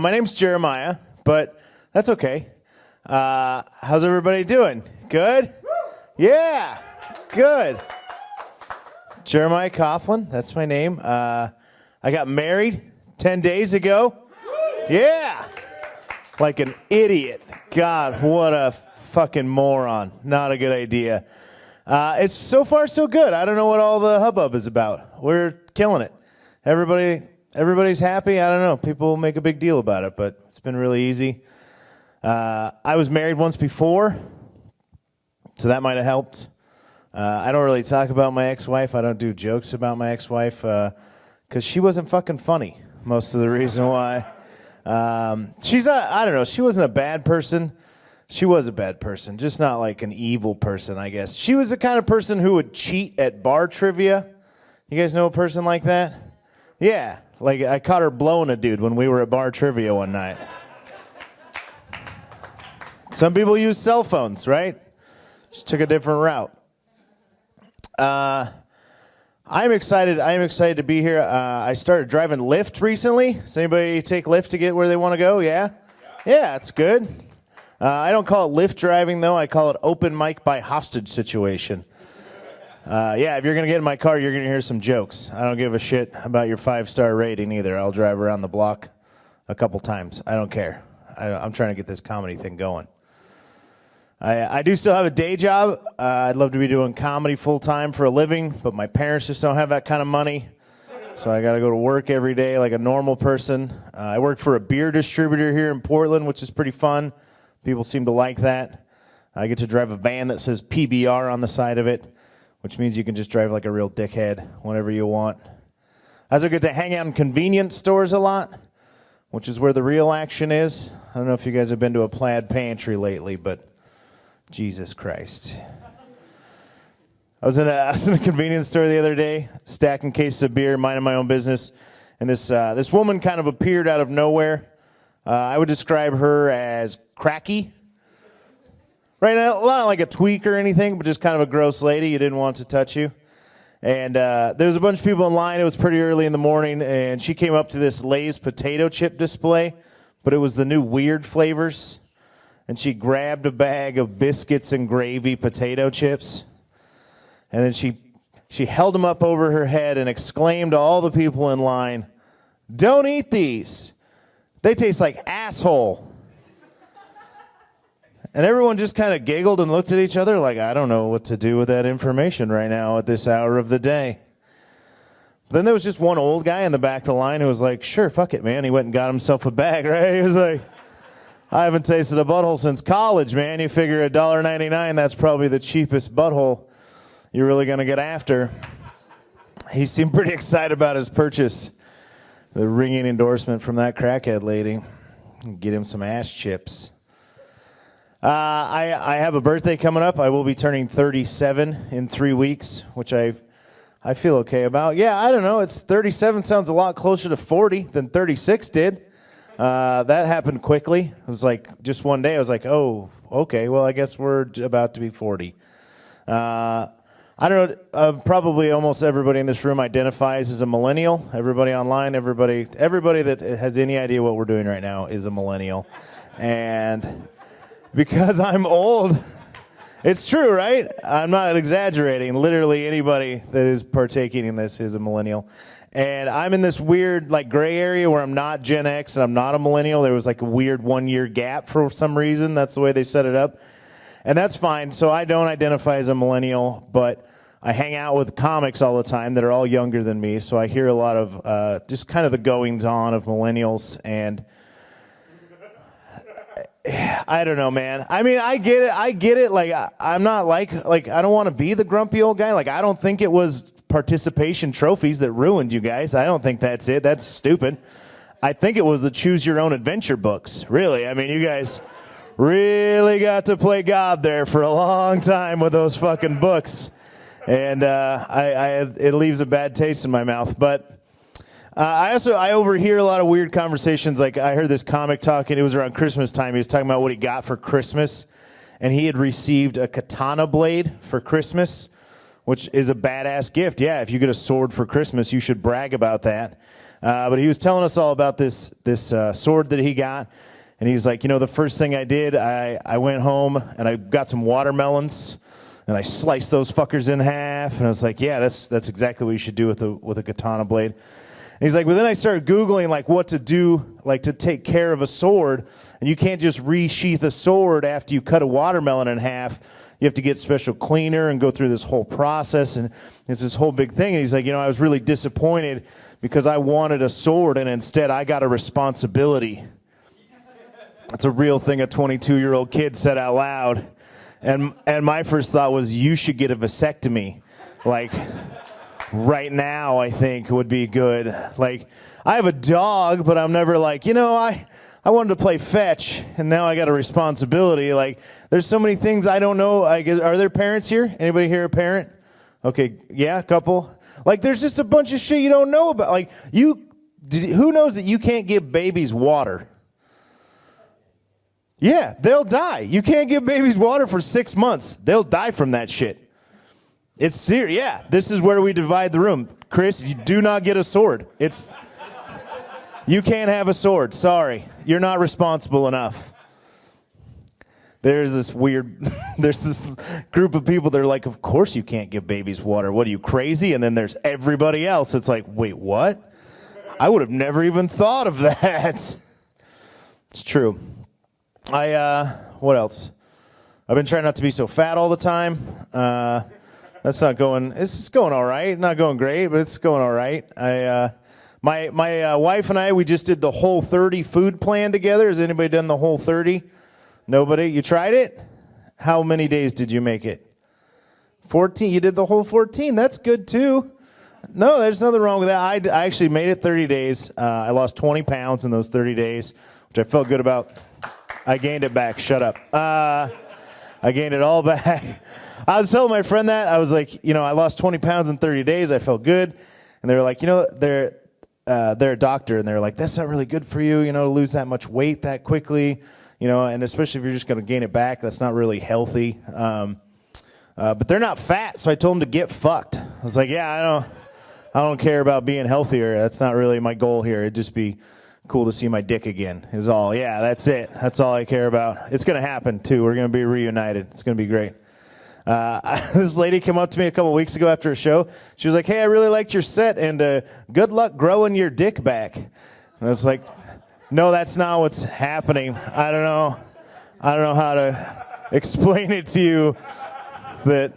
My name's Jeremiah, but that's okay. How's everybody doing? Good? Yeah, good. Jeremiah Couchlan, that's my name. I got married 10 days ago. Yeah, like an idiot. God, what a fucking moron. Not a good idea. It's so far so good. I don't know what all the hubbub is about. We're killing it. Everybody's happy. I don't know. People make a big deal about it, but it's been really easy. I was married once before, so that might have helped. I don't really talk about my ex-wife. I don't do jokes about my ex-wife because she wasn't fucking funny most of the reason why. She's not, I don't know. She wasn't a bad person. She was a bad person, just not like an evil person, I guess. She was the kind of person who would cheat at bar trivia. You guys know a person like that? Yeah, like I caught her blowing a dude when we were at bar trivia one night. Some people use cell phones, right? Just took a different route. I'm excited to be here. I started driving Lyft recently. Does anybody take Lyft to get where they want to go? Yeah? Yeah, it's good. I don't call it Lyft driving, though. I call it open mic by hostage situation. Yeah, if you're going to get in my car, you're going to hear some jokes. I don't give a shit about your 5-star rating either. I'll drive around the block a couple times. I don't care. I'm trying to get this comedy thing going. I do still have a day job. I'd love to be doing comedy full-time for a living, but my parents just don't have that kind of money. So I got to go to work every day like a normal person. I work for a beer distributor here in Portland, which is pretty fun. People seem to like that. I get to drive a van that says PBR on the side of it, which means you can just drive like a real dickhead whenever you want. I also get to hang out in convenience stores a lot, which is where the real action is. I don't know if you guys have been to a Plaid Pantry lately, but Jesus Christ. I was in a convenience store the other day, stacking cases of beer, minding my own business, and this woman kind of appeared out of nowhere. I would describe her as cracky. Right now, not like a tweak or anything, but just kind of a gross lady. You didn't want to touch you. And there was a bunch of people in line. It was pretty early in the morning, and she came up to this Lay's potato chip display, but it was the new weird flavors. And she grabbed a bag of biscuits and gravy potato chips, and then she held them up over her head and exclaimed to all the people in line, "Don't eat these. They taste like asshole." And everyone just kind of giggled and looked at each other like, I don't know what to do with that information right now at this hour of the day. But then there was just one old guy in the back of the line who was like, sure, fuck it, man. He went and got himself a bag, right? He was like, I haven't tasted a butthole since college, man. You figure $1.99, that's probably the cheapest butthole you're really going to get after. He seemed pretty excited about his purchase. The ringing endorsement from that crackhead lady. Get him some ass chips. I have a birthday coming up. I will be turning 37 in 3 weeks, which I feel okay about. Yeah, I don't know. It's 37 sounds a lot closer to 40 than 36 did. That happened quickly. It was like just one day. I was like, oh, okay. Well, I guess we're about to be 40. I don't know. Probably almost everybody in this room identifies as a millennial. Everybody online, everybody that has any idea what we're doing right now is a millennial. And because I'm old, it's true, right? I'm not exaggerating. Literally anybody that is partaking in this is a millennial. And I'm in this weird like gray area where I'm not Gen X and I'm not a millennial. There was like a weird 1-year gap for some reason. That's the way they set it up. And that's fine. So I don't identify as a millennial, but I hang out with comics all the time that are all younger than me. So I hear a lot of just kind of the goings on of millennials. And I don't know, man. I mean, I get it. Like, I'm not like I don't want to be the grumpy old guy. Like, I don't think it was participation trophies that ruined you guys. I don't think that's it. That's stupid. I think it was the choose your own adventure books. Really. I mean, you guys really got to play God there for a long time with those fucking books. And it leaves a bad taste in my mouth. But I overhear a lot of weird conversations. Like I heard this comic talking. It was around Christmas time. He was talking about what he got for Christmas, and he had received a katana blade for Christmas, which is a badass gift. Yeah, if you get a sword for Christmas, you should brag about that. But he was telling us all about this sword that he got. And he was like, the first thing I did, I went home and I got some watermelons and I sliced those fuckers in half. And I was like, yeah, that's exactly what you should do with a katana blade. And he's like, well, then I started Googling like what to do, like to take care of a sword. And you can't just resheath a sword after you cut a watermelon in half. You have to get special cleaner and go through this whole process. And it's this whole big thing. And he's like, I was really disappointed because I wanted a sword and instead I got a responsibility. That's a real thing a 22-year-old kid said out loud. And my first thought was, you should get a vasectomy. Like, right now, I think would be good. Like, I have a dog, but I'm never like, I wanted to play fetch, and now I got a responsibility. Like, there's so many things I don't know. I guess, are there parents here? Anybody here a parent? Okay, yeah, a couple. Like, there's just a bunch of shit you don't know about. Like, who knows that you can't give babies water? Yeah, they'll die. You can't give babies water for 6 months. They'll die from that shit. It's serious. Yeah, this is where we divide the room. Chris, you do not get a sword. You can't have a sword. Sorry. You're not responsible enough. There's this group of people that are like, of course you can't give babies water. What, are you crazy? And then there's everybody else. It's like, wait, what? I would have never even thought of that. It's true. What else? I've been trying not to be so fat all the time. It's going all right. Not going great, but it's going all right. My wife and I, we just did the Whole30 food plan together. Has anybody done the Whole30? Nobody? You tried it? How many days did you make it? 14. You did the whole 14. That's good too. No, there's nothing wrong with that. I actually made it 30 days. I lost 20 pounds in those 30 days, which I felt good about. I gained it back. Shut up. I gained it all back. I was telling my friend that. I was like, I lost 20 pounds in 30 days. I felt good. And they were like, they're a doctor. And they're like, that's not really good for you, to lose that much weight that quickly. And especially if you're just going to gain it back, that's not really healthy. But they're not fat. So I told them to get fucked. I was like, yeah, I don't care about being healthier. That's not really my goal here. It'd just be cool to see my dick again is all. Yeah, that's it. That's all I care about. It's going to happen, too. We're going to be reunited. It's going to be great. This lady came up to me a couple weeks ago after a show. She was like, hey, I really liked your set, and good luck growing your dick back. And I was like, no, that's not what's happening. I don't know how to explain it to you that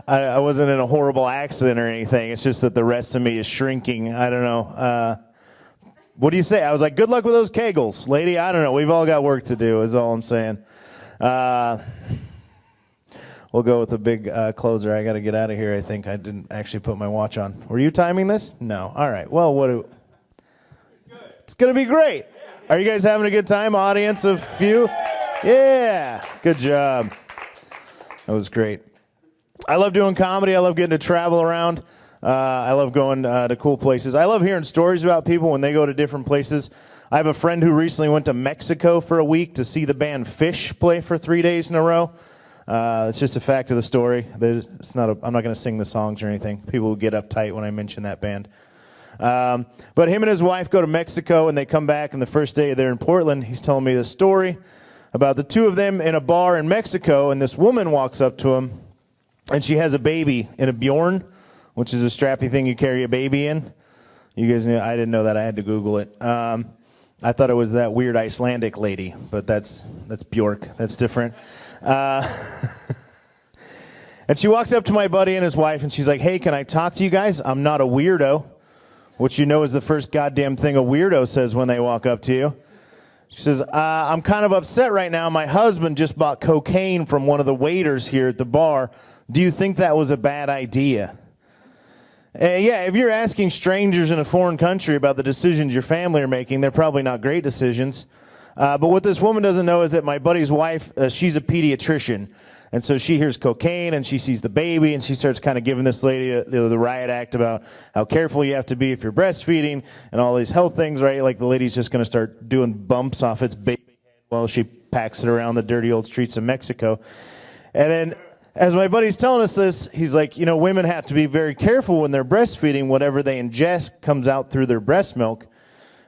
I wasn't in a horrible accident or anything. It's just that the rest of me is shrinking. I don't know. What do you say? I was like, good luck with those kegels, lady. I don't know. We've all got work to do is all I'm saying. We'll go with a big closer. I got to get out of here, I think. I didn't actually put my watch on. Were you timing this? No. All right. Well, it's going to be great. Are you guys having a good time, audience of few? Yeah. Good job. That was great. I love doing comedy. I love getting to travel around. I love going to cool places. I love hearing stories about people when they go to different places. I have a friend who recently went to Mexico for a week to see the band Fish play for 3 days in a row. It's just a fact of the story. I'm not going to sing the songs or anything. People will get uptight when I mention that band. But him and his wife go to Mexico, and they come back, and the first day they're in Portland, he's telling me this story about the two of them in a bar in Mexico, and this woman walks up to him, and she has a baby in a Bjorn, which is a strappy thing you carry a baby in. You guys knew? I didn't know that. I had to Google it. I thought it was that weird Icelandic lady, but that's Bjork. That's different. And she walks up to my buddy and his wife, and she's like, hey, can I talk to you guys? I'm not a weirdo, which you know is the first goddamn thing a weirdo says when they walk up to you. She says, I'm kind of upset right now. My husband just bought cocaine from one of the waiters here at the bar. Do you think that was a bad idea? Yeah, if you're asking strangers in a foreign country about the decisions your family are making, they're probably not great decisions. But what this woman doesn't know is that my buddy's wife, she's a pediatrician. And so she hears cocaine and she sees the baby and she starts kind of giving this lady the riot act about how careful you have to be if you're breastfeeding and all these health things, right? Like the lady's just going to start doing bumps off its baby head while she packs it around the dirty old streets of Mexico. And then as my buddy's telling us this, he's like, women have to be very careful when they're breastfeeding. Whatever they ingest comes out through their breast milk.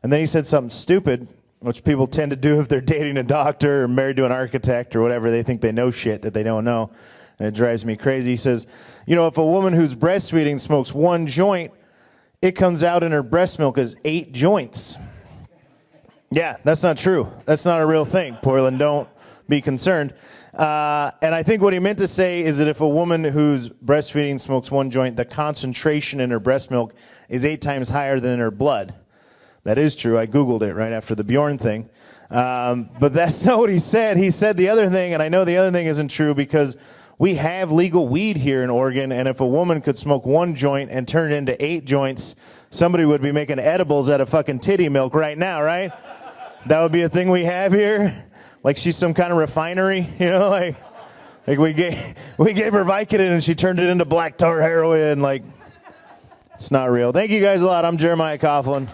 And then he said something stupid, which people tend to do if they're dating a doctor or married to an architect or whatever. They think they know shit that they don't know. And it drives me crazy. He says, if a woman who's breastfeeding smokes one joint, it comes out in her breast milk as 8 joints. Yeah, that's not true. That's not a real thing. Portland, don't be concerned. And I think what he meant to say is that if a woman who's breastfeeding smokes one joint, the concentration in her breast milk is 8 times higher than in her blood. That is true. I Googled it right after the Bjorn thing. But that's not what he said. He said the other thing, and I know the other thing isn't true because we have legal weed here in Oregon, and if a woman could smoke one joint and turn it into 8 joints, somebody would be making edibles out of fucking titty milk right now, right? That would be a thing we have here. Like she's some kind of refinery, like we gave her Vicodin and she turned it into black tar heroin. Like, it's not real. Thank you guys a lot. I'm Jeremiah Coughlan.